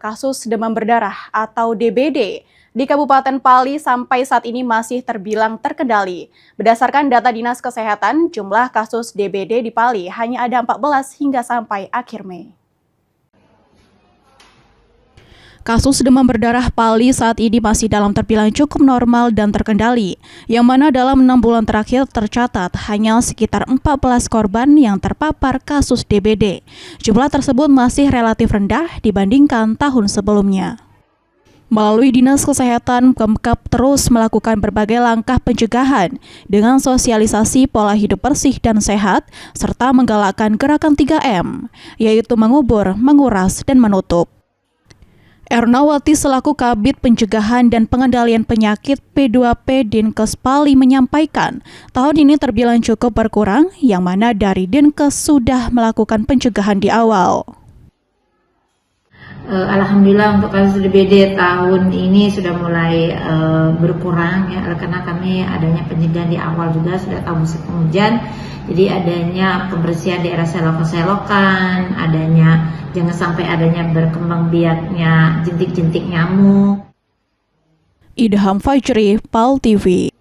kasus demam berdarah atau DBD di Kabupaten Pali sampai saat ini masih terbilang terkendali. Berdasarkan data Dinas Kesehatan, jumlah kasus DBD di Pali hanya ada 14 hingga sampai akhir Mei. Kasus demam berdarah Pali saat ini masih dalam terbilang cukup normal dan terkendali, yang mana dalam 6 bulan terakhir tercatat hanya sekitar 14 korban yang terpapar kasus DBD. Jumlah tersebut masih relatif rendah dibandingkan tahun sebelumnya. Melalui Dinas Kesehatan, Pemkab terus melakukan berbagai langkah pencegahan dengan sosialisasi pola hidup bersih dan sehat, serta menggalakkan gerakan 3M, yaitu mengubur, menguras, dan menutup. Ernawati selaku Kabid Pencegahan dan Pengendalian Penyakit P2P Dinkes Pali menyampaikan, tahun ini terbilang cukup berkurang, yang mana dari Dinkes sudah melakukan pencegahan di awal. Alhamdulillah untuk kasus DBD tahun ini sudah mulai berkurang ya, karena kami adanya pencegahan di awal juga, sudah tahu musim penghujan, jadi adanya pembersihan daerah selokan, adanya jangan sampai adanya berkembang biaknya jentik-jentik nyamuk. Idham Fajri, PAL TV.